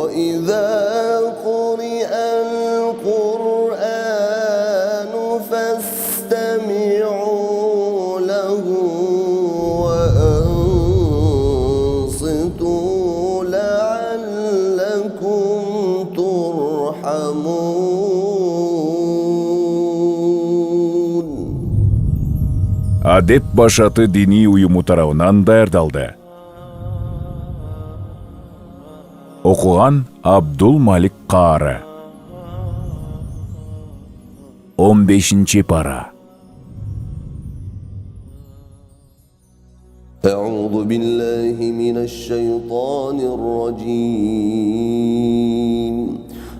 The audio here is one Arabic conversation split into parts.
وإذا قرئ القرآن فاستمعوا له وأنصتوا لعلكم ترحمون. Адеп башаты дини уюму тарабынан даярдалды. Окуган Абдул Малик Каары. 15-чи пара. أعوذ بالله من الشيطان الرجيم.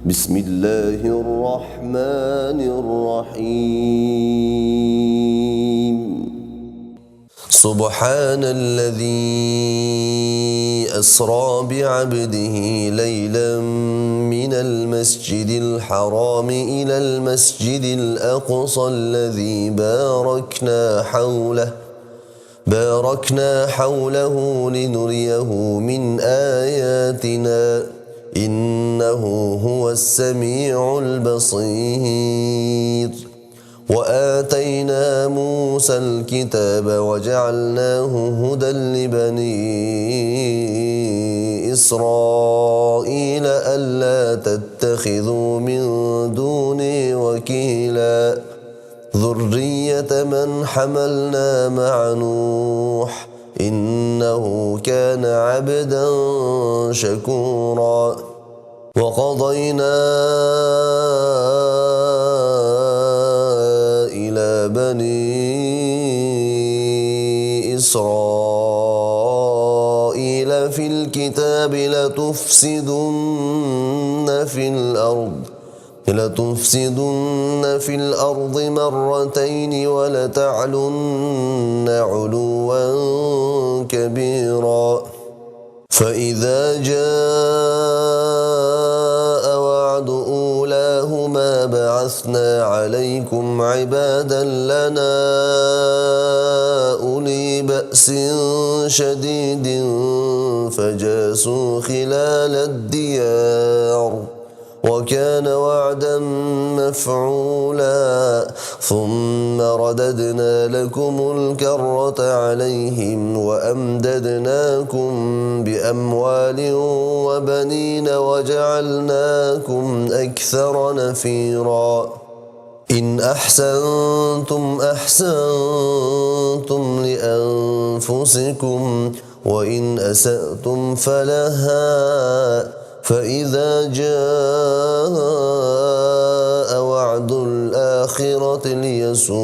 بسم الله الرحمن الرحيم. سبحان الذي أسرى بعبده ليلا من المسجد الحرام إلى المسجد الأقصى الذي باركنا حوله لنريه من آياتنا إنه هو السميع البصير. وآتينا موسى الكتاب وجعلناه هدى لبني إسرائيل ألا تتخذوا من دوني وكيلا ذرية من حملنا مع نوح إنه كان عبدا شكورا. وقضينا إلى بني إسرائيل في الكتاب لتفسدن في الأرض مرتين ولتعلن علوا كبيرا. فإذا جاء وعد أولاهما بعثنا عليكم عبادا لنا أولي بأس شديد فجاسوا خلال الديار وكان وعدا مفعولا. ثم رددنا لكم الكرة عليهم وأمددناكم بأموال وبنين وجعلناكم أكثر نفيرا. إن أحسنتم أحسنتم لأنفسكم وإن أسأتم فلها. فإذا جاء وعد الآخرة ليسوءوا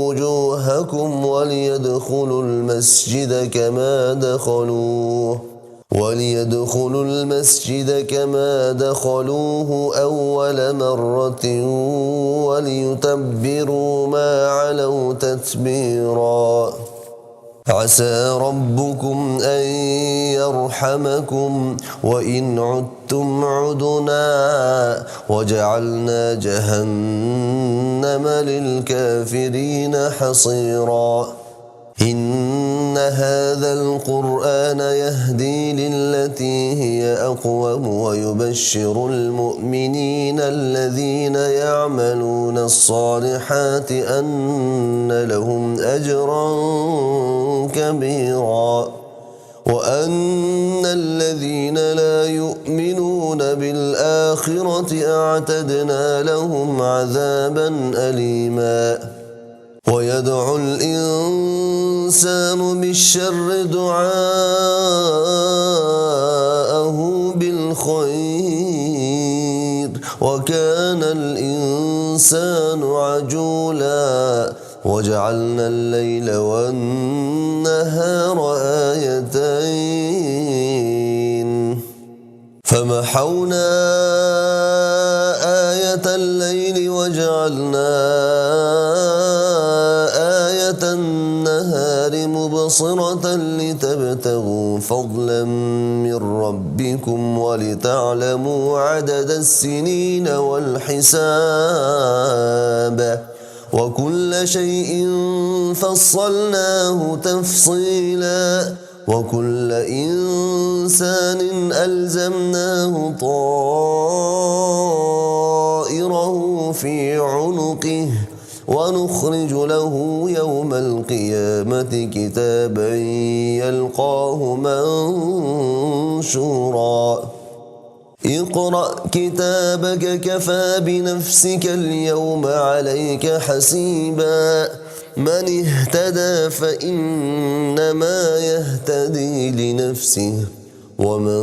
وجوهكم وليدخلوا المسجد كما دخلوه أول مرة وليتبروا ما علوا تتبيرا. عسى ربكم أن يرحمكم وإن عدتم عدنا وجعلنا جهنم للكافرين حصيرا. إن هذا القرآن يهدي للتي هي أقوم ويبشر المؤمنين الذين يعملون الصالحات أن لهم أجرا كبيرا وأن الذين لا يؤمنون بالآخرة أعتدنا لهم عذابا أليما. ويدعو الإنسان بالشر دعاءه بالخير وكان الإنسان عجولا. وجعلنا الليل والنهار آيتين فمحونا آية الليل وجعلنا آية النهار مبصرة لتبتغوا فضلا من ربكم ولتعلموا عدد السنين والحساب وكل شيء فصلناه تفصيلا. وكل إنسان ألزمناه طائره في عنقه ونخرج له يوم القيامة كتابا يلقاه منشورا اقرأ كتابك كفى بنفسك اليوم عليك حسيبا من اهتدى فإنما يهتدي لنفسه ومن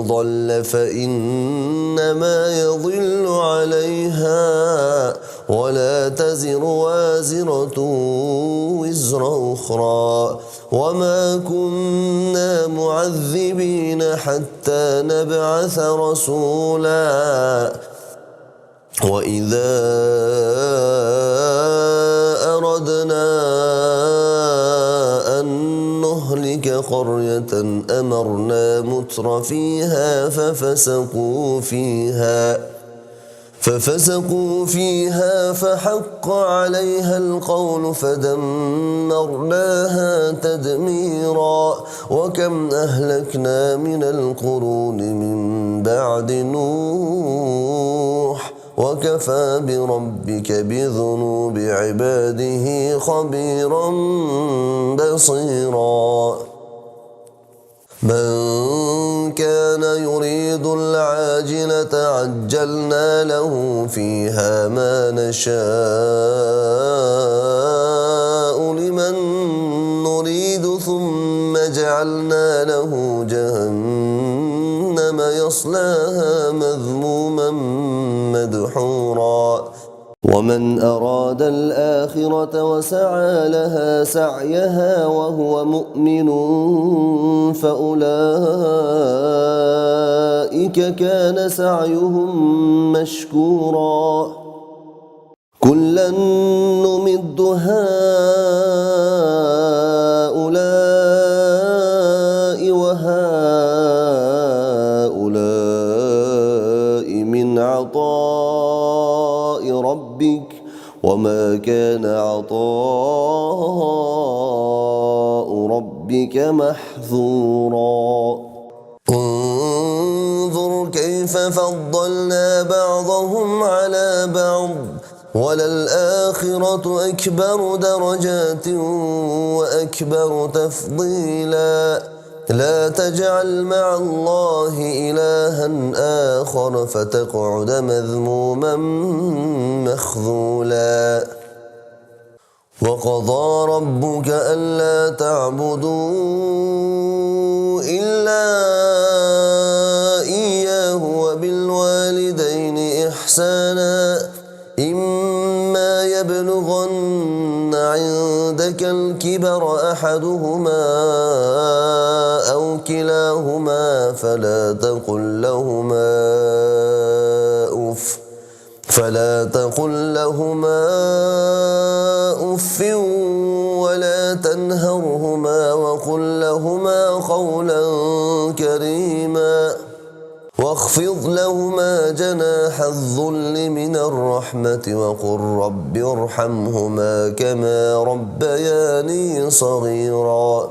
ضل فإنما يضل عليها ولا تزر وازرة وزر أخرى وما كنا معذبين حتى نبعث رسولا وإذا أردنا أن نهلك قرية أمرنا متر فيها ففسقوا فيها فحق عليها القول فدمرناها تدميرا وكم أهلكنا من القرون من بعد نوح وكفى بربك بذنوب عباده خبيرا بصيرا من كان يريد العاجلة عجلنا له فيها ما نشاء لمن نريد ثم جعلنا له جهنم يصلاها مذموما مدحورا ومن أراد الآخرة وسعى لها سعيها وهو مؤمن فأولئك كان سعيهم مشكورا كلا نمد هؤلاء وهؤلاء من عطاء ربك وما كان عطاء ربك محظورا انظر كيف فضلنا بعضهم على بعض وللآخرة أكبر درجات وأكبر تفضيلا لا تجعل مع الله إلها آخر فتقعد مذموما مخذولا وقضى ربك ألا تعبدوا إلا إياه وبالوالدين إحسانا إما يبلغن عندك الكبر أحدهما أو كلاهما فلا تقل لهما أف ولا تنهرهما وقل لهما قولا كريما واخفض لهما جناح الذل من الرحمة وقل رب ارحمهما كما ربياني صغيرا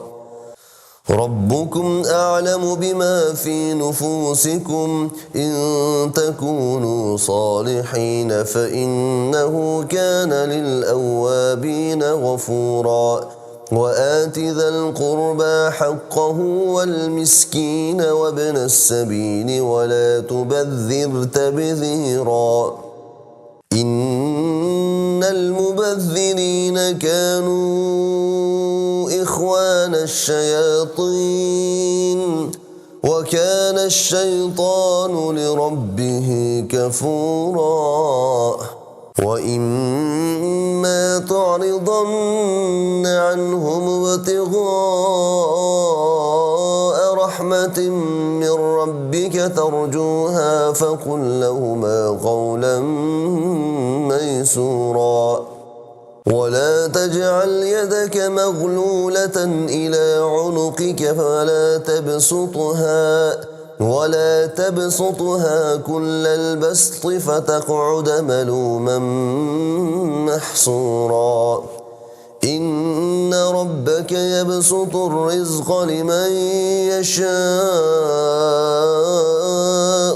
ربكم أعلم بما في نفوسكم إن تكونوا صالحين فإنه كان للأوابين غفورا وآت ذا القربى حقه والمسكين وابن السبيل ولا تبذر تبذيرا إن المبذرين كانوا إخوان الشياطين وكان الشيطان لربه كفورا وإما تعرضن عنهم ابتغاء رحمة من ربك ترجوها فقل لهما قولا ميسورا ولا تجعل يدك مغلولة إلى عنقك ولا تبسطها كل البسط فتقعد ملوما محصورا إن ربك يبسط الرزق لمن يشاء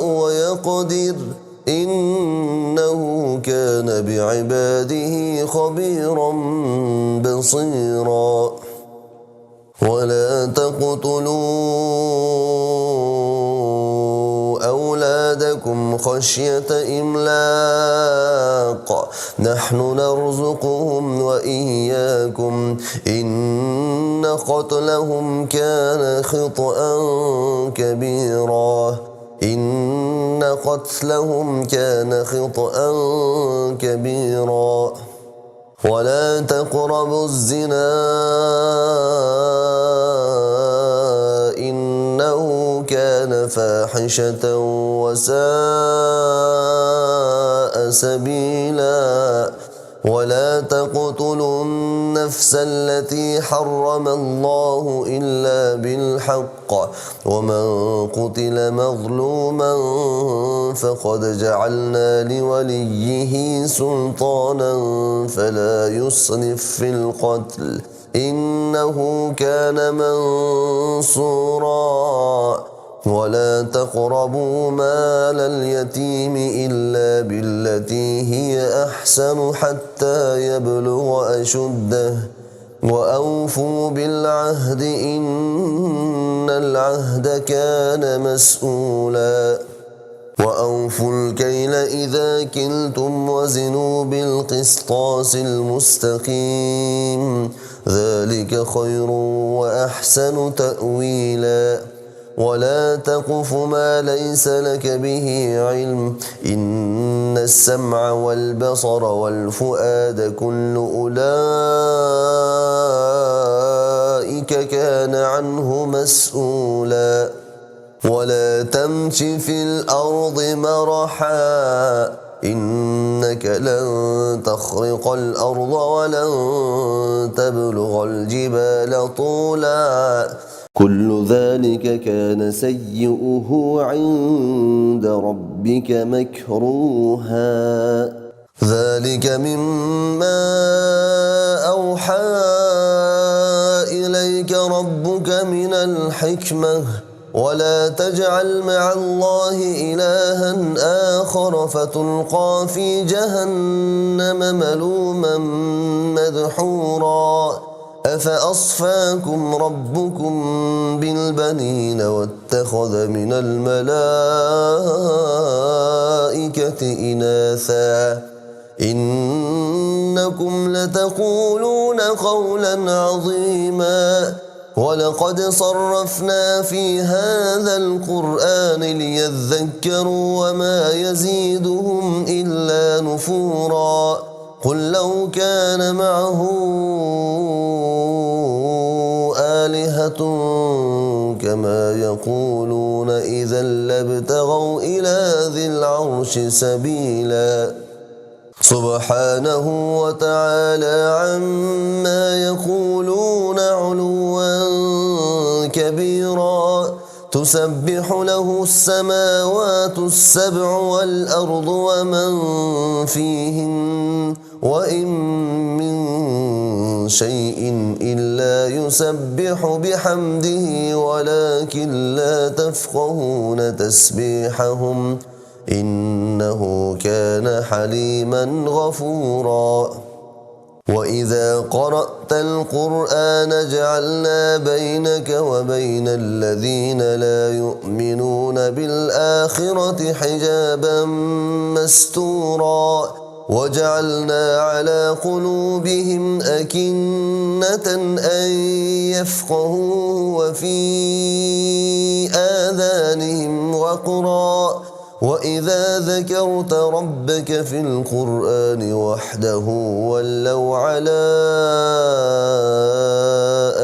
ويقدر إنه كان بعباده خبيرا بصيرا ولا تقتلوا أولادكم خشية إملاق نحن نرزقهم وإياكم إن قتلهم كان خطأ كبيرا ولا تقربوا الزنا إنه كان فاحشة وساء سبيلا ولا تقتلوا النفس التي حرم الله إلا بالحق ومن قتل مظلوما فقد جعلنا لوليه سلطانا فلا يسرف في القتل إنه كان منصورا ولا تقربوا مال اليتيم إلا بالتي هي أحسن حتى يبلغ أشده وأوفوا بالعهد إن العهد كان مسؤولا وأوفوا الكيل إذا كلتم وزنوا بالقسطاس المستقيم ذلك خير وأحسن تأويلا ولا تقف ما ليس لك به علم إن السمع والبصر والفؤاد كل أولئك كان عنه مسؤولا ولا تمش في الأرض مرحا إنك لن تخرق الأرض ولن تبلغ الجبال طولا كل ذلك كان سيئه عند ربك مكروها ذلك مما أوحى إليك ربك من الحكمة ولا تجعل مع الله إلها آخر فتلقى في جهنم ملوما مدحورا أفأصفاكم ربكم بالبنين واتخذ من الملائكة إناثا إنكم لتقولون قولا عظيما ولقد صرفنا في هذا القرآن ليذكروا وما يزيدهم إلا نفورا قل لو كان معه آلهة كما يقولون إذا لابتغوا إلى ذي العرش سبيلا سبحانه وتعالى عما يقولون علوا كبيرا تسبح له السماوات السبع والأرض ومن فيهن وإن من شيء إلا يسبح بحمده ولكن لا تفقهون تسبيحهم إنه كان حليما غفورا وإذا قرأت القرآن جعلنا بينك وبين الذين لا يؤمنون بالآخرة حجابا مستورا وجعلنا على قلوبهم أكنة أن يفقهوا وفي آذانهم وقرا وإذا ذكرت ربك في القرآن وحده ولوا على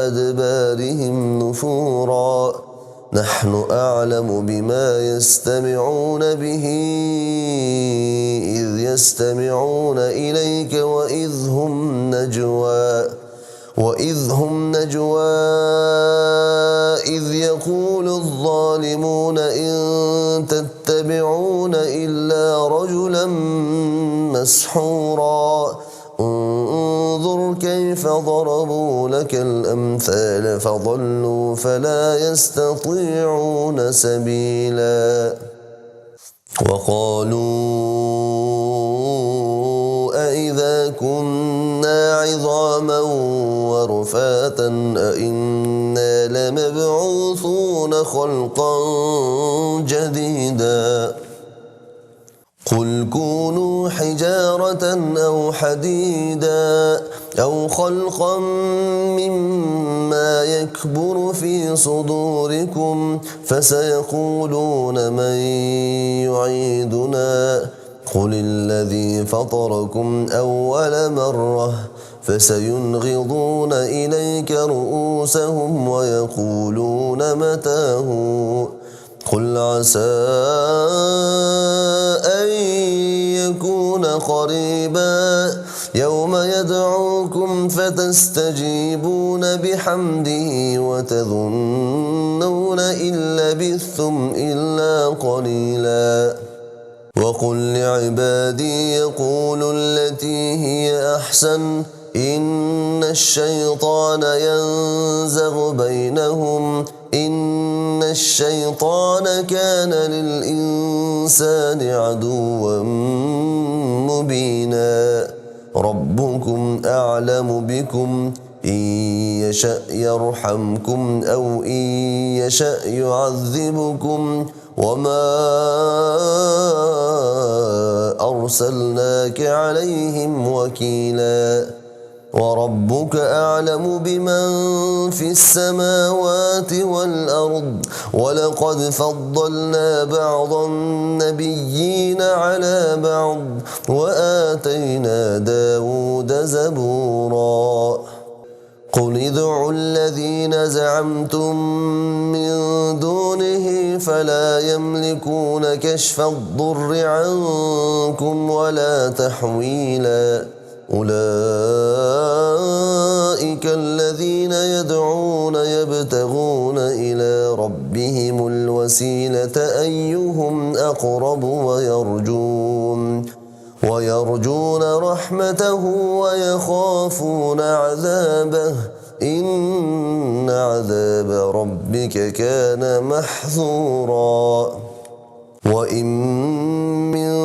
أدبارهم نفورا نحن أعلم بما يستمعون به إذ يستمعون إليك وإذ هم نجوى إذ يقول الظالمون إن تتبعون إلا رجلا مسحورا انظر كيف فضربوا لك الأمثال فضلوا فلا يستطيعون سبيلا وقالوا أإذا كنا عظاما ورفاتا أإنا لمبعوثون خلقا جديدا قل كونوا حجارة أو حديدا أو خلقا مما يكبر في صدوركم فسيقولون من يعيدنا قل الذي فطركم أول مرة فسينغضون إليك رؤوسهم ويقولون متاه قل عسى أن يكون قريبا يوم يدعوكم فتستجيبون بحمده وتظنون إن لبثتم إلا قليلا وقل لعبادي يقولوا التي هي أحسن إن الشيطان ينزغ بينهم إن الشيطان كان للإنسان عدوا مبينا ربكم أعلم بكم إن يشأ يرحمكم أو إن يشأ يعذبكم وما أرسلناك عليهم وكيلا وربك أعلم بمن في السماوات والأرض ولقد فضلنا بعض النبيين على بعض وآتينا داود زبورا قل ادعوا الذين زعمتم من دونه فلا يملكون كشف الضر عنكم ولا تحويلا أولئك الذين يدعون يبتغون إلى ربهم الوسيلة أيهم أقرب ويرجون رحمته ويخافون عذابه إن عذاب ربك كان محذورا وإن من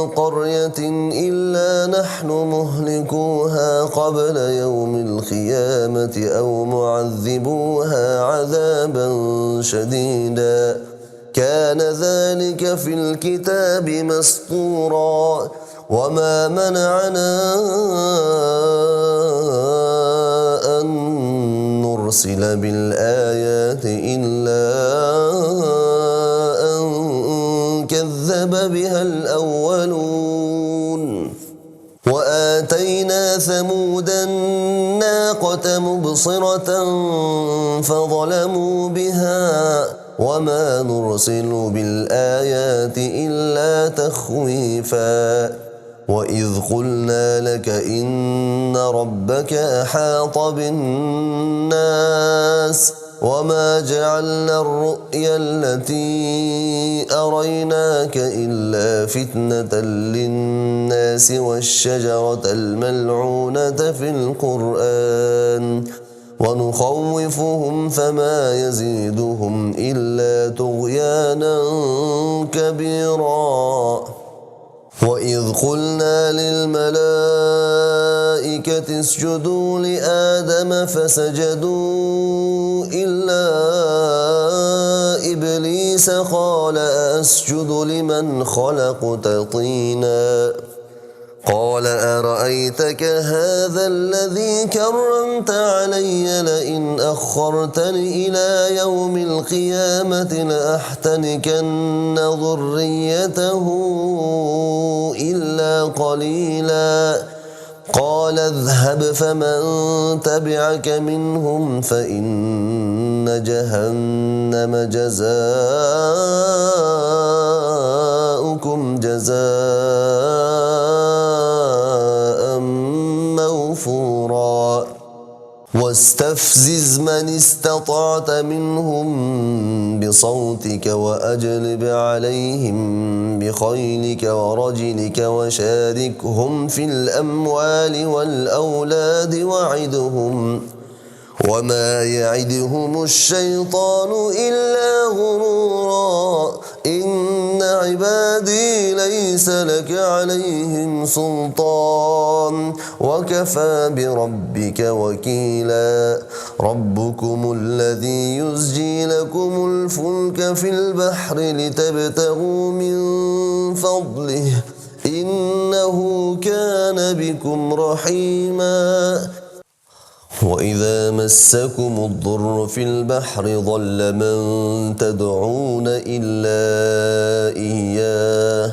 قرية إلا نحن مهلكوها قبل يوم القيامة أو معذبوها عذابا شديدا كان ذلك في الكتاب مسطورا وما منعنا أن نرسل بالآيات إلا أن كذب بها الأولون وآتينا ثمود الناقة مبصرة فظلموا بها وما نرسل بالآيات إلا تخويفا وإذ قلنا لك إن ربك أحاط بالناس وما جعلنا الرؤيا التي أريناك إلا فتنة للناس والشجرة الملعونة في القرآن ونخوفهم فما يزيدهم إلا طغيانا كبيرا وإذ قلنا للملائكة اسجدوا لآدم فسجدوا إلا إبليس قال أسجد لمن خلقت طينا قال أرأيتك هذا الذي كرمت علي لئن أخرتني إلى يوم القيامة لأحتنكن ذريته إلا قليلا قال اذهب فمن تبعك منهم فإن جهنم جزاؤكم جزاء موفورا واستفزز من استطعت منهم بصوتك وأجلب عليهم بخيلك ورجلك وشاركهم في الأموال والأولاد وعدهم وما يعدهم الشيطان إلا غرورا إن عبادي ليس لك عليهم سلطان وكفى بربك وكيلا ربكم الذي يزجي لكم الفلك في البحر لتبتغوا من فضله إنه كان بكم رحيما وإذا مسكم الضر في البحر ضل من تدعون إلا إياه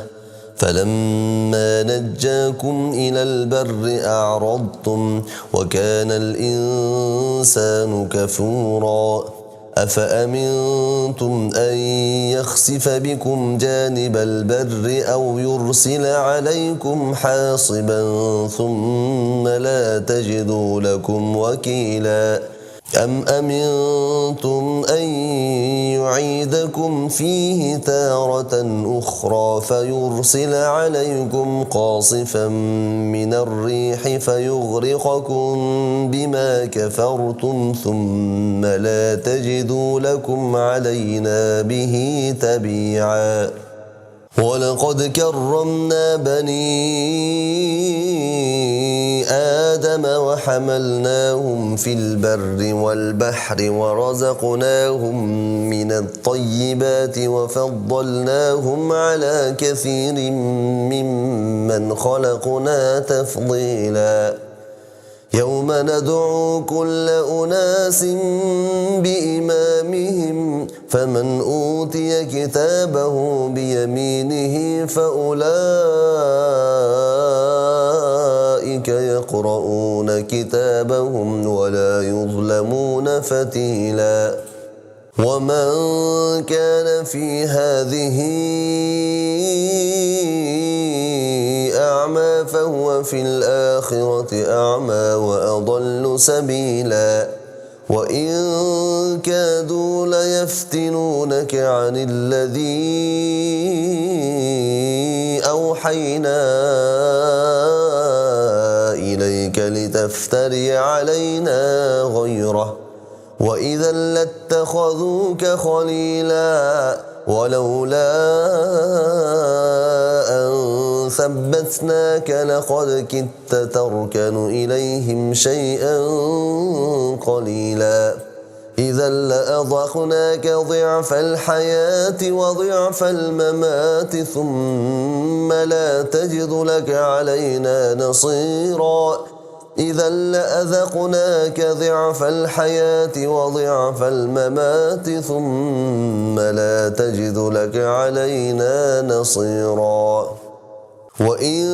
فلما نجاكم إلى البر أعرضتم وكان الإنسان كفورا أفأمنتم أن يخسف بكم جانب البر أو يرسل عليكم حاصبا ثم لا تجدوا لكم وكيلا أم أمنتم أن يعيدكم فيه تارة أخرى فيرسل عليكم قاصفا من الريح فيغرقكم بما كفرتم ثم لا تجدوا لكم علينا به تبيعا ولقد كرمنا بني آدم وحملناهم في البر والبحر ورزقناهم من الطيبات وفضلناهم على كثير ممن خلقنا تفضيلا يوم ندعو كل أناس بإمامهم فمن أوتي كتابه بيمينه فأولئك يقرؤون كتابهم ولا يظلمون فتيلا ومن كان في هذه أعمى فهو في الآخرة أعمى وأضل سبيلا وإن كادوا ليفتنونك عن الذي أوحينا إليك لتفتري علينا غيره وإذا لاتخذوك خليلا ولولا أن ثبتناك لقد كدت تركن إليهم شيئا قليلا إذا لأذقناك ضعف الحياة وضعف الممات ثم لا تجد لك علينا نصيرا إذا لأذقناك ضعف الحياة وضعف الممات ثم لا تجد لك علينا نصيرا وإن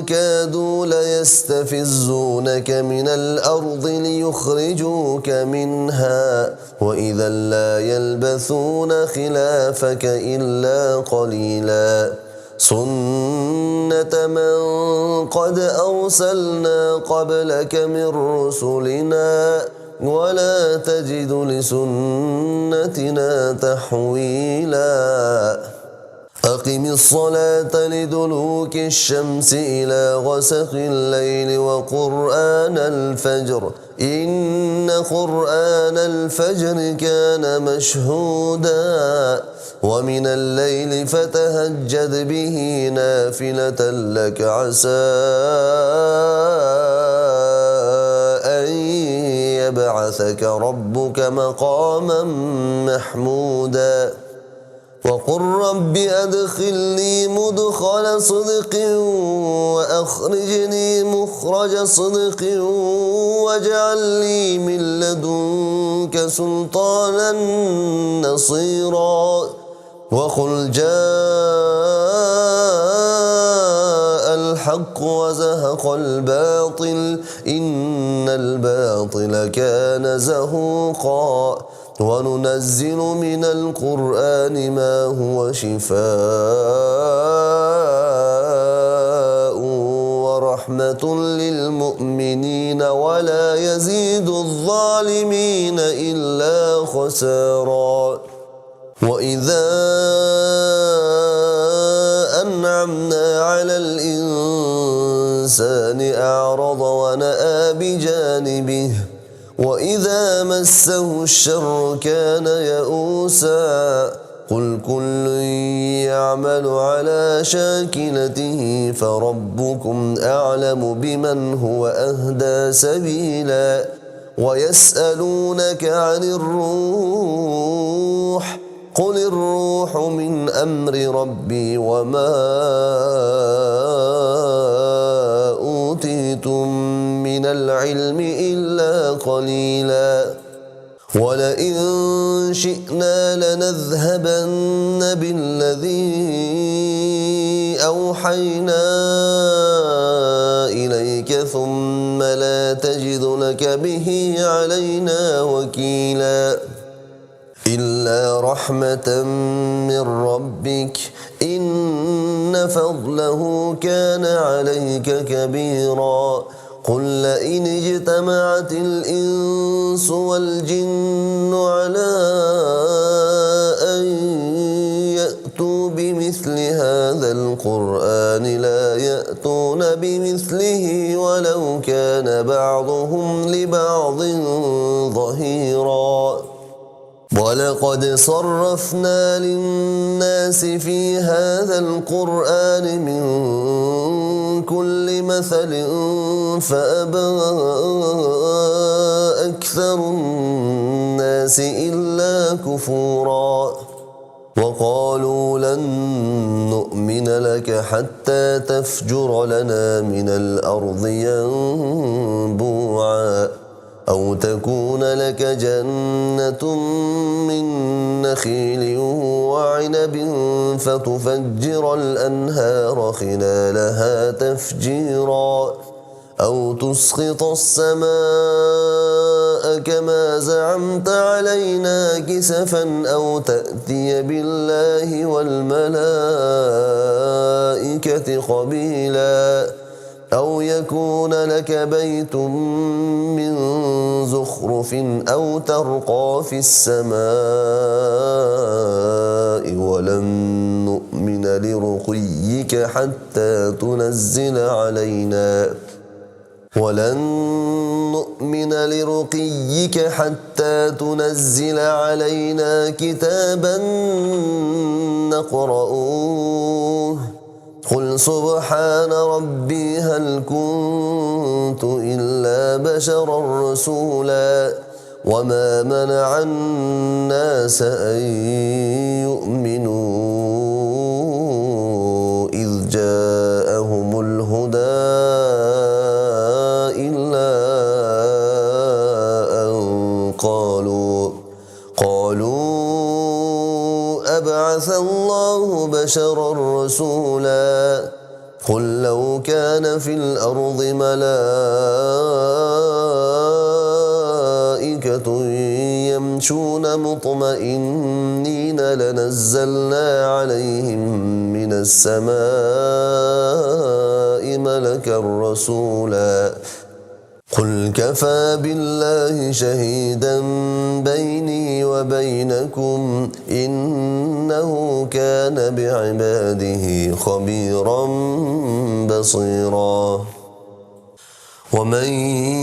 كادوا ليستفزونك من الأرض ليخرجوك منها وإذا لا يلبثون خلافك إلا قليلا سنة من قد أرسلنا قبلك من رسلنا ولا تجد لسنتنا تحويلا أقم الصلاة لدلوك الشمس إلى غسق الليل وقرآن الفجر إن قرآن الفجر كان مشهودا ومن الليل فتهجد به نافلة لك عسى أن يبعثك ربك مقاما محمودا وقل رب أدخلني مدخل صدق وأخرجني مخرج صدق واجعل لي من لدنك سلطانا نصيرا وقل جاء الحق وزهق الباطل إن الباطل كان زهوقا وننزل من القرآن ما هو شفاء ورحمة للمؤمنين ولا يزيد الظالمين إلا خسارا وإذا أنعمنا على الإنسان أعرض ونأى بجانبه وإذا مسه الشر كان يئوسا قل كل يعمل على شاكلته فربكم أعلم بمن هو أهدى سبيلا ويسألونك عن الروح قل الروح من أمر ربي وما أوتيتم من العلم إلا قليلا ولئن شئنا لنذهبن بالذي أوحينا إليك ثم لا تجد لك به علينا وكيلا إلا رحمة من ربك إن فضله كان عليك كبيرا قل لئن اجتمعت الإنس والجن على أن يأتوا بمثل هذا القرآن لا يأتون بمثله ولو كان بعضهم لبعض ظهيرا ولقد صرفنا للناس في هذا القرآن من كل مثل فأبى أكثر الناس إلا كفورا وقالوا لن نؤمن لك حتى تفجر لنا من الأرض ينبوعا أو تكون لك جنة من نخيل وعنب فتفجر الأنهار خلالها تفجيرا أو تسقط السماء كما زعمت علينا كسفا أو تأتي بالله والملائكة قبيلا أو يكون لك بيت من زخرف أو ترقى في السماء ولن نؤمن لرقيك حتى تنزل علينا كتابا نقرأه قل سبحان ربي هل كنت إلا بشرا رسولا وما منع الناس أن يؤمنوا إذ جاءهم الهدى إلا أن قالوا أبعث الله بشرا رسولا قل لو كان في الأرض ملائكة يمشون مطمئنين لنزلنا عليهم من السماء ملكا رسولا قل كفى بالله شهيدا بيني وبينكم إنه كان بعباده خبيرا بصيرا ومن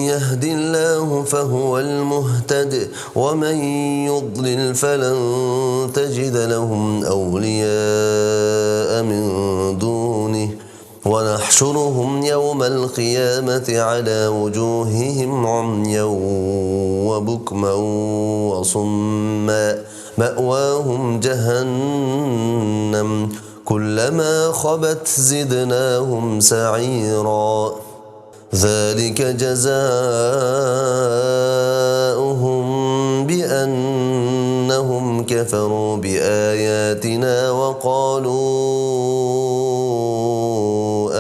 يهد الله فهو المهتد ومن يضلل فلن تجد لهم أولياء من دونه ونحشرهم يوم القيامة على وجوههم عميا وبكما وصما مأواهم جهنم كلما خبت زدناهم سعيرا ذلك جزاؤهم بأنهم كفروا بآياتنا وقالوا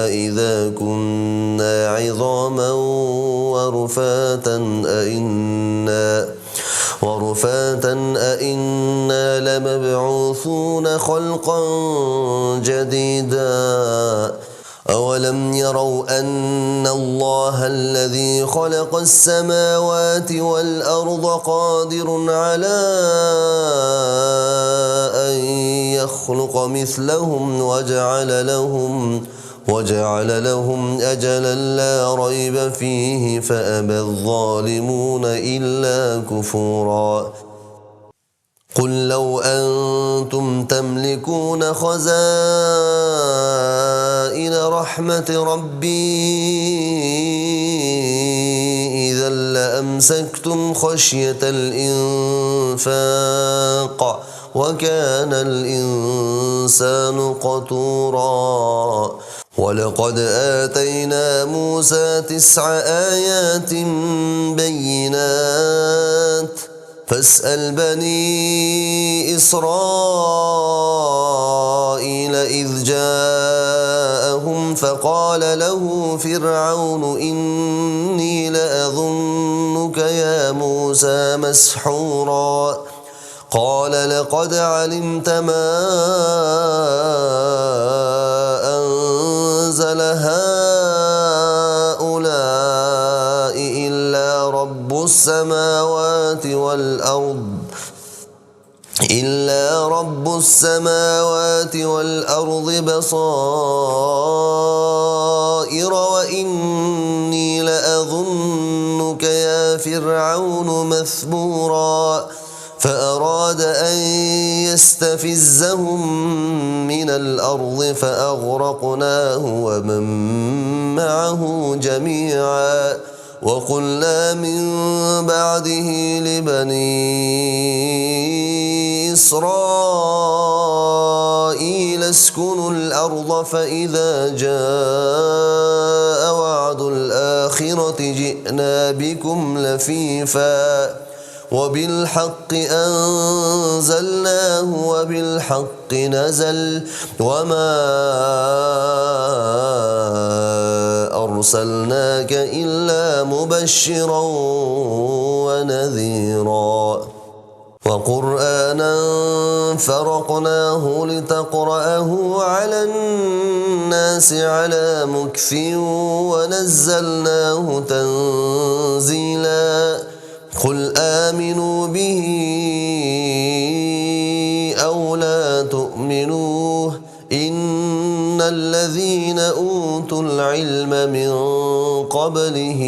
أإذا كنا عظاما ورفاتا أئنا لمبعوثون خلقا جديدا أولم يروا أن الله الذي خلق السماوات والأرض قادر على يخلق مثلهم وجعل لهم أجلا لا ريب فيه فأبى الظالمون إلا كفورا قل لو أنتم تملكون خزائن رحمة ربي إذا لأمسكتم خشية الإنفاق وكان الإنسان قتورا ولقد آتينا موسى 9 آيات بينات فاسأل بني إسرائيل إذ جاءهم فقال له فرعون إني لأظنك يا موسى مسحورا قال لقد علمت ما أنزل هؤلاء إلا رب السماوات والأرض بصائر وإني لأظنك يا فرعون مثبورا فأراد أن يستفزهم من الأرض فأغرقناه ومن معه جميعا وقلنا من بعده لبني إسرائيل اسكنوا الأرض فإذا جاء وعد الآخرة جئنا بكم لفيفا وبالحق أنزلناه وبالحق نزل وما أرسلناك إلا مبشرا ونذيرا وقرآنا فرقناه لتقرأه على الناس على مكث ونزلناه تنزيلا قل آمنوا به أو لا تؤمنوا إن الذين أوتوا العلم من قبله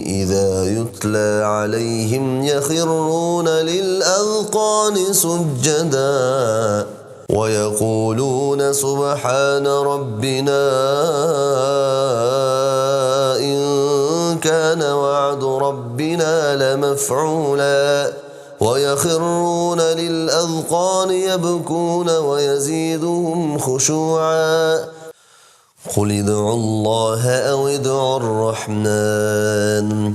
إذا يتلى عليهم يخرون للأذقان سجدا ويقولون سبحان ربنا إن كان وعد ربنا لمفعولا ويخرون للأذقان يبكون ويزيدهم خشوعا قل ادعوا الله أو ادعوا الرحمن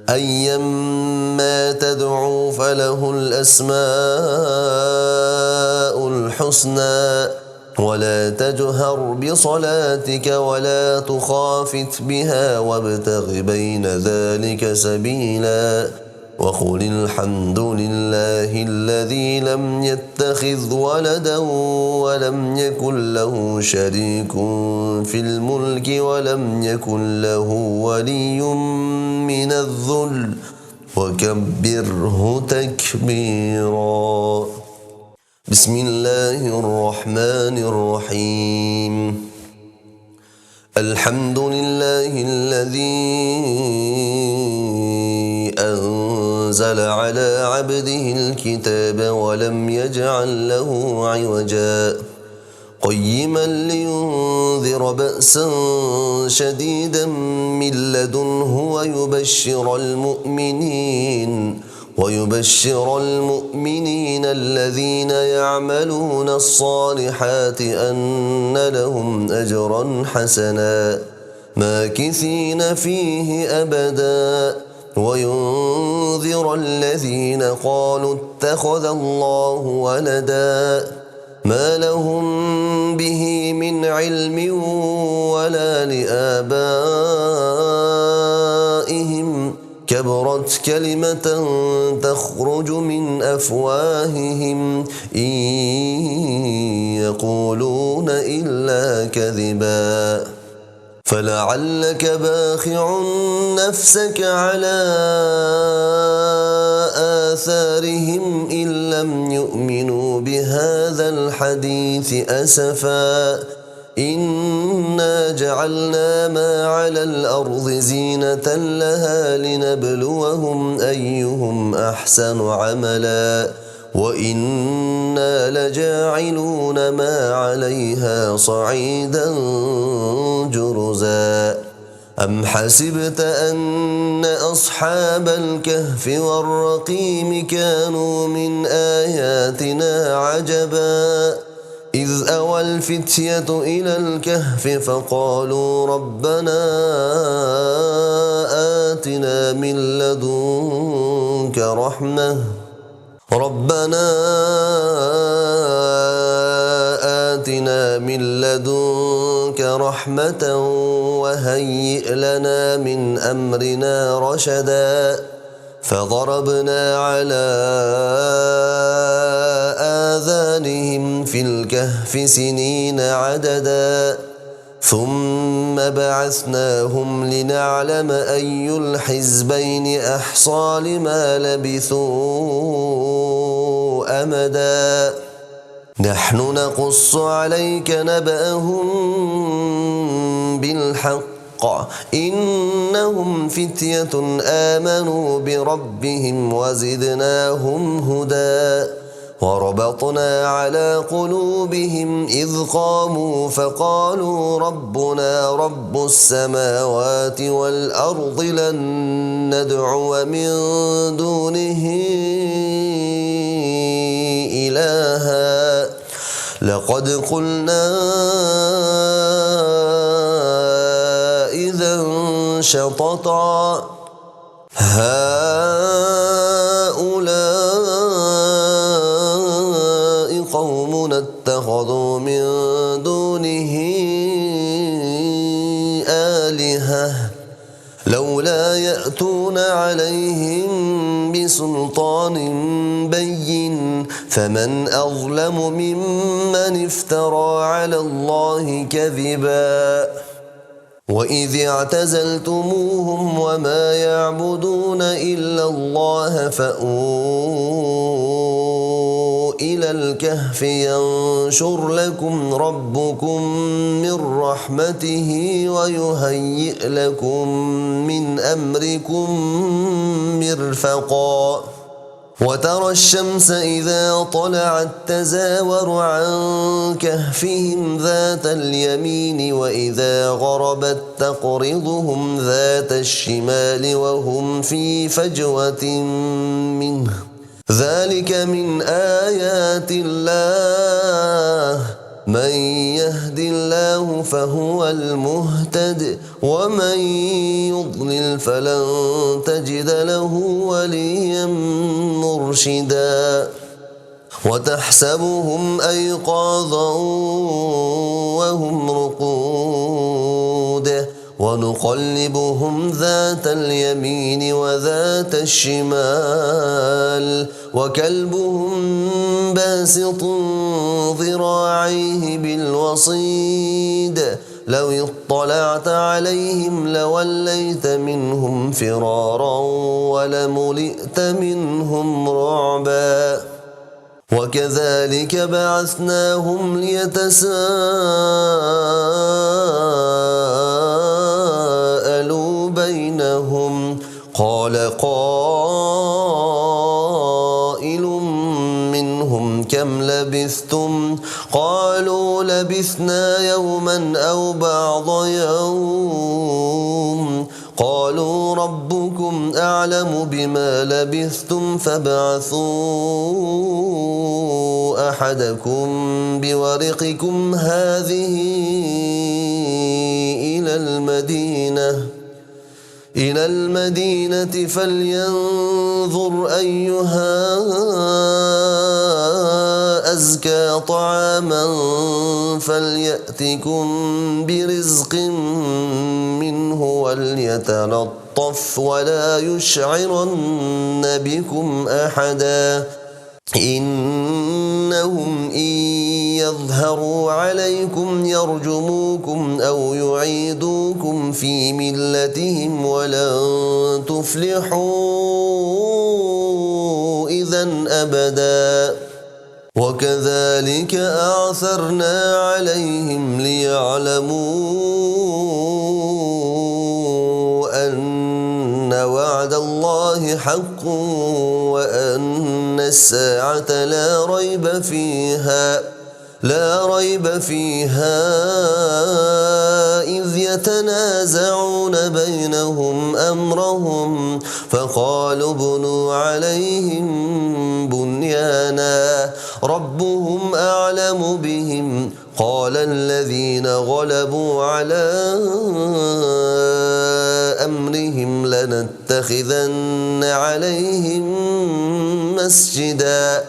أيما تدعوا فله الأسماء الحسنى ولا تجهر بصلاتك ولا تخافت بها وابتغ بين ذلك سبيلا وقل الحمد لله الذي لم يتخذ ولدا ولم يكن له شريك في الملك ولم يكن له ولي من الذل وكبره تكبيرا بسم الله الرحمن الرحيم الحمد لله الذي أنزل على عبده الكتاب ولم يجعل له عوجا قيما لينذر بأسا شديدا من لدنه ويبشر المؤمنين الذين يعملون الصالحات أن لهم أجرا حسنا ماكثين فيه أبدا وينذر الذين قالوا اتخذ الله ولدا ما لهم به من علم ولا لآبائهم كبرت كلمة تخرج من أفواههم إن يقولون إلا كذبا فلعلك باخع نفسك على آثارهم إن لم يؤمنوا بهذا الحديث أسفا إنا جعلنا ما على الأرض زينة لها لنبلوهم أيهم أحسن عملا وإنا لجاعلون ما عليها صعيدا جرزا أم حسبت أن أصحاب الكهف والرقيم كانوا من آياتنا عجبا إذ أوى الفتية إلى الكهف فقالوا ربنا آتنا من لدنك رحمة وهيئ لنا من أمرنا رشدا فضربنا على آذانهم في الكهف سنين عددا ثم بعثناهم لنعلم أي الحزبين أحصى لما لبثوا أمدا نحن نقص عليك نبأهم بالحق إنهم فتية آمنوا بربهم وزدناهم هدى وربطنا على قلوبهم إذ قاموا فقالوا ربنا رب السماوات والأرض لن ندعو من دونه إلها لقد قلنا إذا شططا هؤلاء قومنا اتخذوا من دونه آلهة لولا يأتون عليهم بسلطان بين فمن أظلم ممن افترى على الله كذبا وإذ اعتزلتموهم وما يعبدون إلا الله فأووا إلى الكهف ينشر لكم ربكم من رحمته ويهيئ لكم من أمركم مرفقا وترى الشمس إذا طلعت تزاور عن كهفهم ذات اليمين وإذا غربت تقرضهم ذات الشمال وهم في فجوة منه ذلك من آيات الله من يهد الله فهو المهتد ومن يضلل فلن تجد له وليا مرشدا وتحسبهم أيقاظا وهم رقود ونقلبهم ذات اليمين وذات الشمال وكلبهم باسط ذراعيه بالوصيد لو اطلعت عليهم لوليت منهم فرارا ولملئت منهم رعبا وكذلك بعثناهم ليتساءلوا بينهم قال قائل منهم كم لبثتم قالوا لبثنا يوما أو بعض يوم قالوا ربكم أعلم بما لبثتم فابعثوا أحدكم بورقكم هذه إلى المدينة فلينظر أيها أزكى طعاما فليأتكم برزق منه وليتلطف ولا يشعرن بكم أحدا إنهم إن يظهروا عليكم يرجموكم أو يعيدوكم في ملتهم ولن تفلحوا أبدا وكذلك أعثرنا عليهم ليعلموا أن وعد الله حق وأن الساعة لا ريب فيها إذ يتنازعون بينهم أمرهم فقالوا ابنوا عليهم بنيانا ربهم أعلم بهم قال الذين غلبوا على أمرهم لنتخذن عليهم مسجدا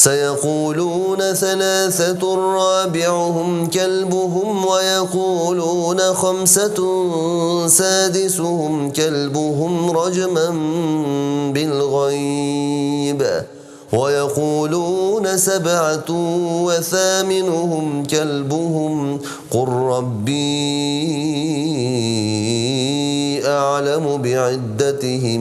سيقولون ثلاثة رابعهم كلبهم ويقولون خمسة سادسهم كلبهم رجما بالغيب ويقولون سبعة وثامنهم كلبهم قل ربي أعلم بعدتهم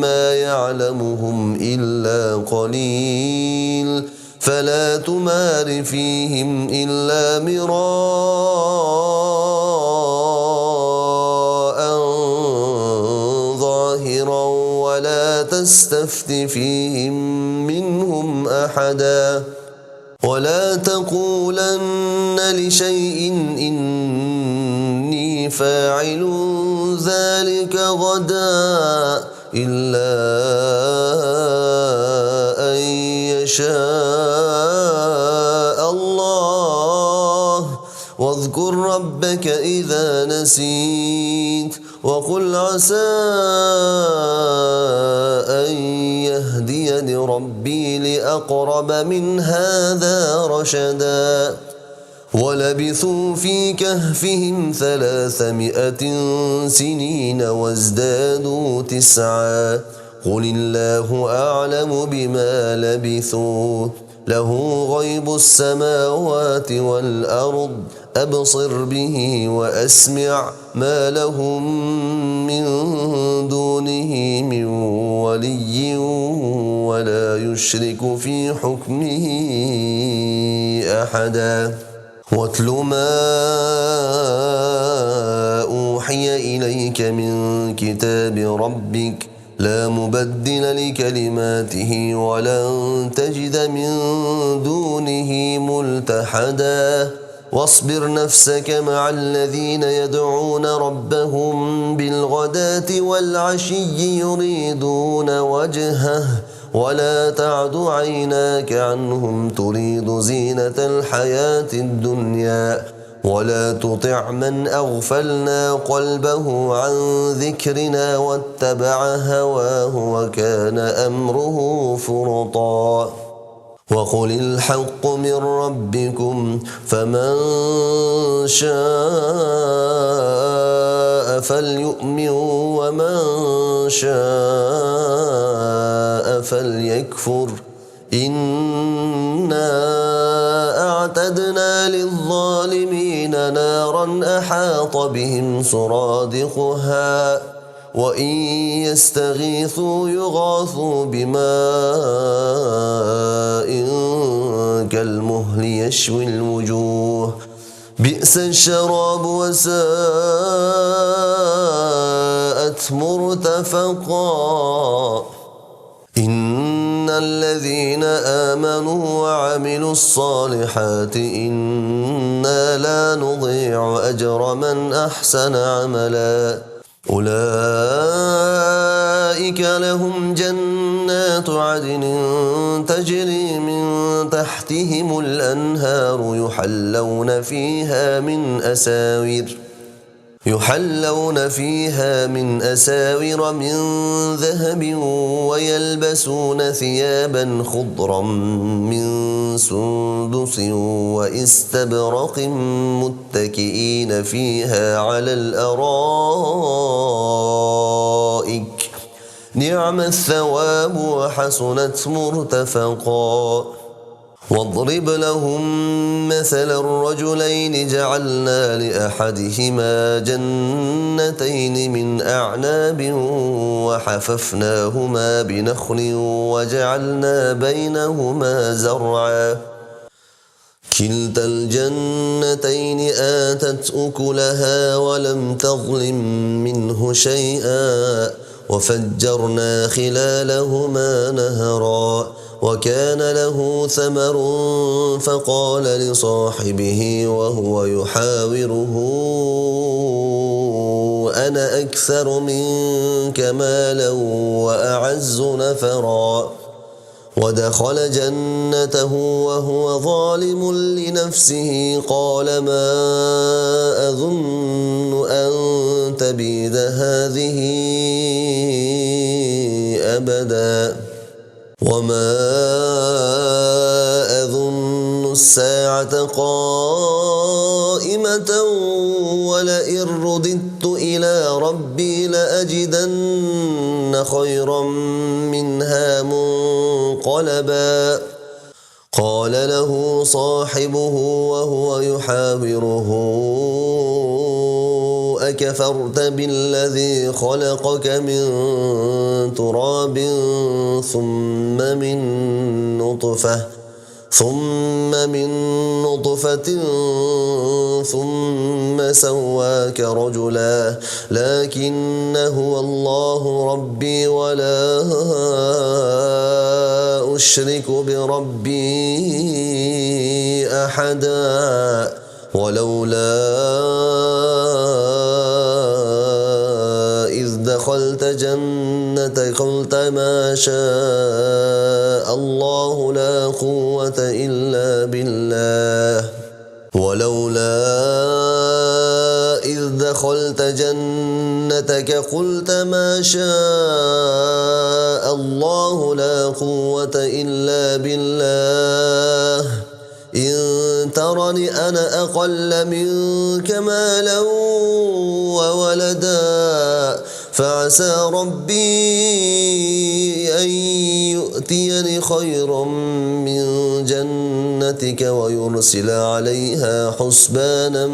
ما يعلمهم إلا قليل فلا تمار فيهم إلا مراء ظاهرا ولا تستفت فيهم منهم أحدا ولا تقولن لشيء إني فاعل ذلك غدا إلا أن يشاء الله واذكر ربك إذا نسيت وقل عسى أن يهديني ربي لأقرب من هذا رشدا ولبثوا في كهفهم 300 سنين وازدادوا 9 قل الله أعلم بما لبثوا له غيب السماوات والأرض أبصر به وأسمع ما لهم من دونه من ولي ولا يشرك في حكمه أحدا واتل ما أوحي إليك من كتاب ربك لا مبدل لكلماته ولن تجد من دونه ملتحدا واصبر نفسك مع الذين يدعون ربهم بالغداة والعشي يريدون وجهه ولا تعد عيناك عنهم تريد زينة الحياة الدنيا ولا تطع من أغفلنا قلبه عن ذكرنا واتبع هواه وكان أمره فرطا وقل الحق من ربكم فمن شاء فليؤمن ومن شاء فليكفر إنا أعتدنا للظالمين نارا أحاط بهم سرادقها وإن يستغيثوا يغاثوا بماء كالمهل يشوي الوجوه بئس الشراب وساءت مرتفقا إن الذين آمنوا وعملوا الصالحات إنا لا نضيع أجر من أحسن عملا أولئك لهم جنات عدن تجري من تحتهم الأنهار يحلون فيها من أساور من ذهب ويلبسون ثيابا خضرا من سندس واستبرق متكئين فيها على الأرائك نعم الثواب وحسنت مرتفقا واضرب لهم مثل الرجلين جعلنا لأحدهما جنتين من أعناب وحففناهما بنخل وجعلنا بينهما زرعا كلتا الجنتين آتت أكلها ولم تظلم منه شيئا وفجرنا خلالهما نهرا وكان له ثمر فقال لصاحبه وهو يحاوره أنا أكثر منك مالا وأعز نفرا ودخل جنته وهو ظالم لنفسه قال ما أظن أن تبيد هذه أبدا وما أظن الساعة قائمة ولئن رددت إلى ربي لأجدن خيرا منها منقلبا قال له صاحبه وهو يحاوره أكفرت بالذي خلقك من تراب ثم من نطفة ثم سواك رجلا لكن هو الله ربي ولا أشرك بربي أحدا ولولا إذ دخلت جنتك قلت ما شاء الله لا قوة إلا بالله ولولا إذ دخلت جنتك قلت ما شاء الله لا قوة إلا بالله إن ترني أنا أقل منك مالا وولدا فعسى ربي أن يؤتيني خيرا من جنتك ويرسل عليها حسبانا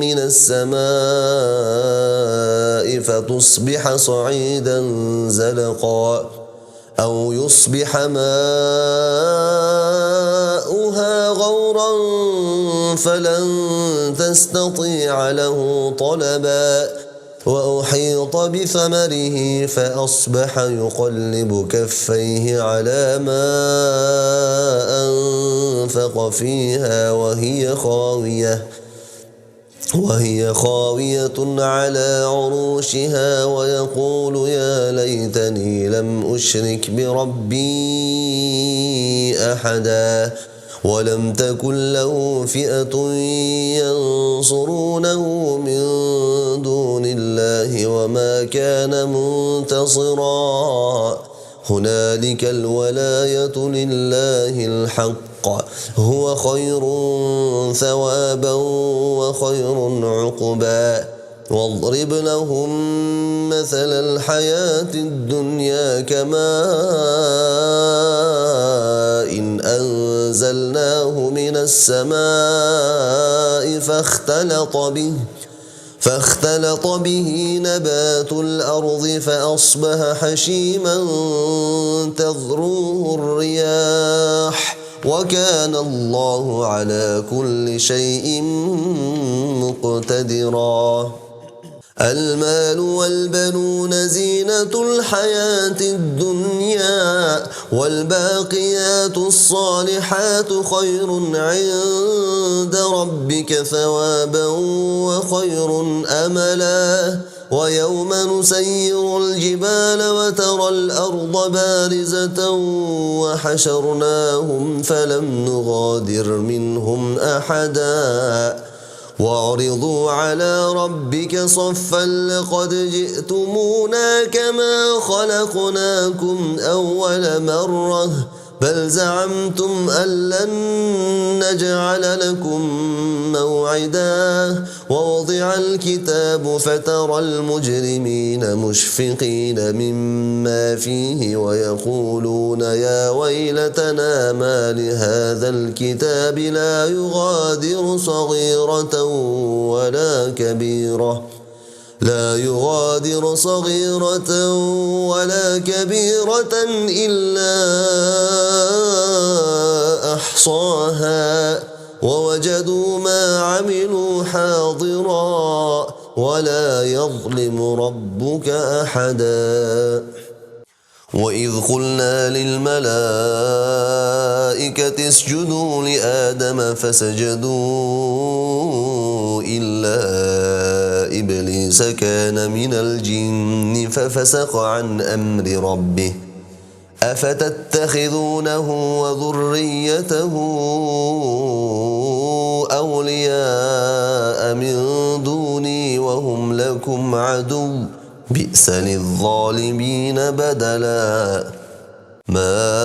من السماء فتصبح صعيدا زلقا أو يصبح ماؤها غورا فلن تستطيع له طلبا وأحيط بثمره فأصبح يقلب كفيه على ما أنفق فيها وهي خاوية على عروشها ويقول يا ليتني لم أشرك بربي أحدا ولم تكن له فئة ينصرونه من دون الله وما كان منتصرا هنالك الولاية لله الحق هو خير ثوابا وخير عقبا واضرب لهم مثل الحياة الدنيا كماء إن أنزلناه من السماء فاختلط به نبات الأرض فأصبح حشيما تذروه الرياح وكان الله على كل شيء مقتدرا المال والبنون زينة الحياة الدنيا والباقيات الصالحات خير عند ربك ثوابا وخير أملا ويوم نسير الجبال وترى الأرض بارزة وحشرناهم فلم نغادر منهم أحدا وعرضوا على ربك صفا لقد جئتمونا كما خلقناكم أول مرة بل زعمتم أن لن نجعل لكم موعدا ووضع الكتاب فترى المجرمين مشفقين مما فيه ويقولون يا ويلتنا ما لهذا الكتاب لا يغادر صغيرة ولا كبيرة إلا أحصاها ووجدوا ما عملوا حاضرا ولا يظلم ربك أحدا. وإذ قلنا للملائكة اسجدوا لآدم فسجدوا إلا إبليس كان من الجن ففسق عن أمر ربه أفتتخذونه وذريته أولياء من دوني وهم لكم عدو بئس للظالمين بدلا. ما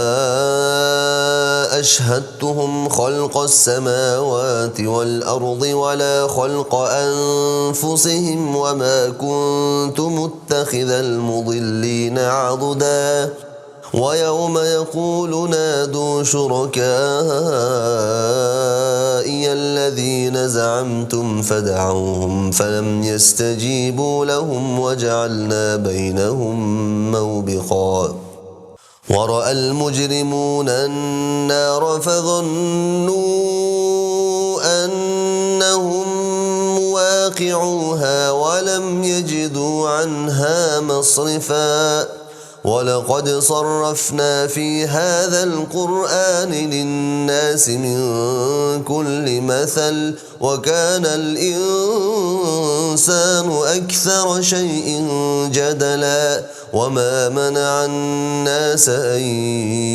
أشهدتهم خلق السماوات والأرض ولا خلق أنفسهم وما كنت متخذ المضلين عضدا. ويوم يقول نادوا شركائي الذين زعمتم فدعوهم فلم يستجيبوا لهم وجعلنا بينهم موبقا. ورأى المجرمون النار فظنوا أنهم مواقعوها ولم يجدوا عنها مصرفا. ولقد صرفنا في هذا القرآن للناس من كل مثل وكان الإنسان أكثر شيء جدلا. وما منع الناس أن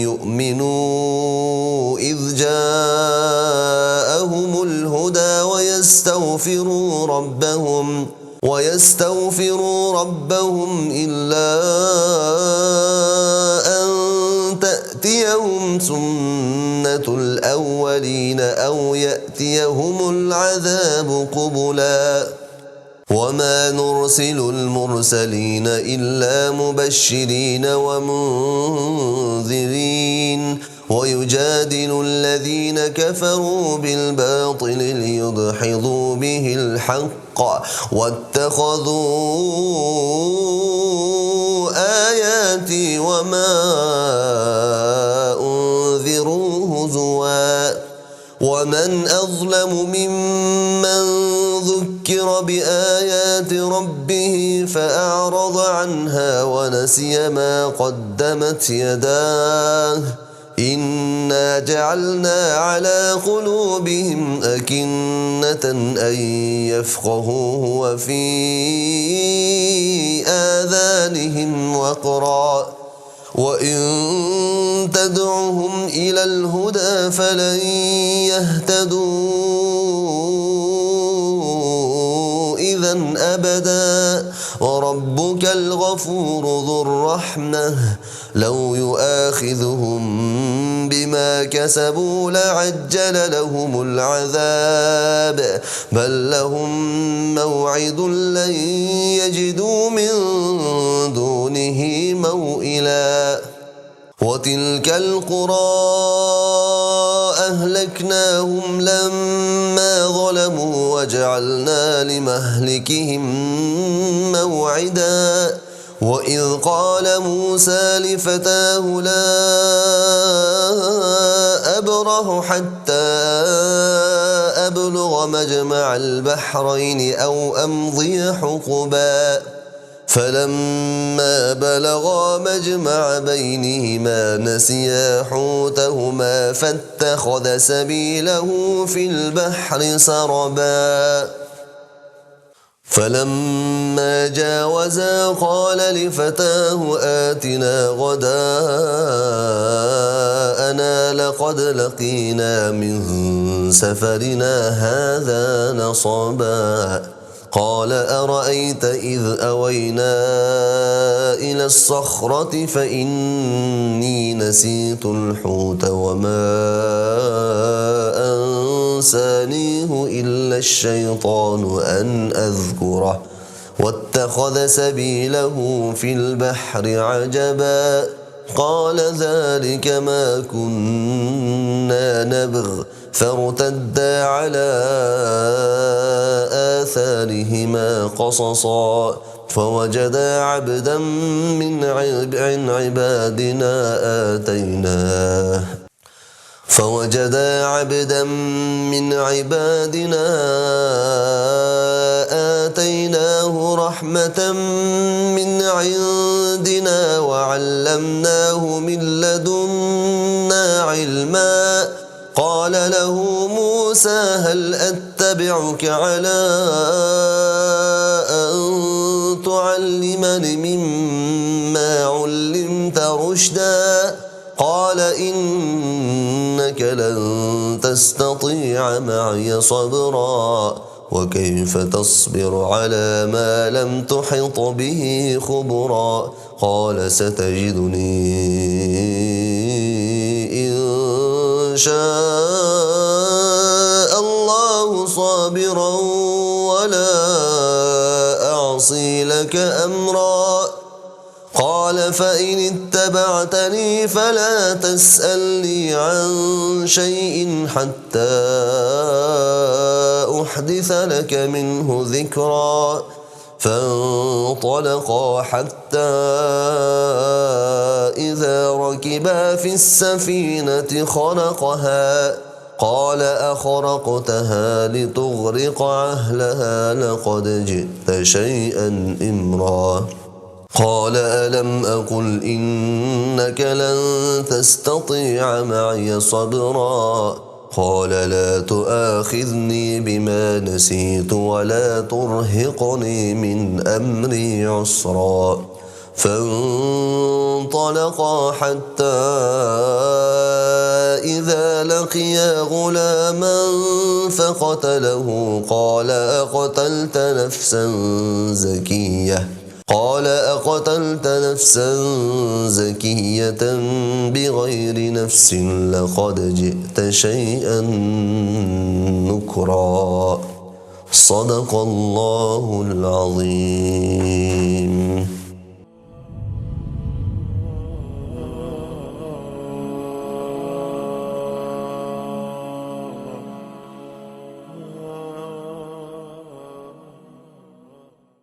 يؤمنوا إذ جاءهم الهدى ويستغفروا ربهم إلا أن تأتيهم سنة الأولين أو يأتيهم العذاب قبلا. وما نرسل المرسلين إلا مبشرين ومنذرين ويجادل الذين كفروا بالباطل ليدحضوا به الحق واتخذوا آياتي وما أنذروا هزوا. ومن أظلم ممن ذكر بآيات ربه فأعرض عنها ونسي ما قدمت يداه إنا جعلنا على قلوبهم أكنة أن يفقهوه وفي آذانهم وقرا وإن تدعهم إلى الهدى فلن يهتدوا إذا أبدا. وربك الغفور ذو الرحمة لو يؤاخذهم بما كسبوا لعجل لهم العذاب بل لهم موعد لن يجدوا من دونه موئلا. وتلك القرى أهلكناهم لما ظلموا وجعلنا لمهلكهم موعدا. وإذ قال موسى لفتاه لا أبرح حتى أبلغ مجمع البحرين أو أمضي حقبا. فلما بلغا مجمع بينهما نسيا حوتهما فاتخذ سبيله في البحر سربا. فلما جاوزا قال لفتاه آتنا غداءنا لقد لقينا من سفرنا هذا نصبا. قال أرأيت إذ أوينا إلى الصخرة فإني نسيت الحوت وما أنسانيه إلا الشيطان أن أذكره واتخذ سبيله في البحر عجبا قال ذلك ما كنا نبغ فارتدا على آثارهما قصصا فوجدا عبدا من عبادنا آتيناه رحمة من عندنا وعلمناه من لدنا علما قال له موسى هل أتبعك على أن تعلمني مما علمت رشدا قال إنك لن تستطيع معي صبرا وكيف تصبر على ما لم تحط به خبرا قال ستجدني إن شاء الله صابرا ولا أعصي لك أمرا قال فإن اتبعتني فلا تسألني عن شيء حتى أحدث لك منه ذكرا فانطلقا حتى إذا ركبا في السفينة خرقها قال أخرقتها لتغرق أهلها لقد جئت شيئا إمرا قال ألم أقل إنك لن تستطيع معي صبرا قال لا تؤاخذني بما نسيت ولا ترهقني من أمري عسرا فانطلقا حتى إذا لقيا غلاما فقتله قال أقتلت نفسا زكية بغير نفس لقد جئت شيئا نكرا صدق الله العظيم.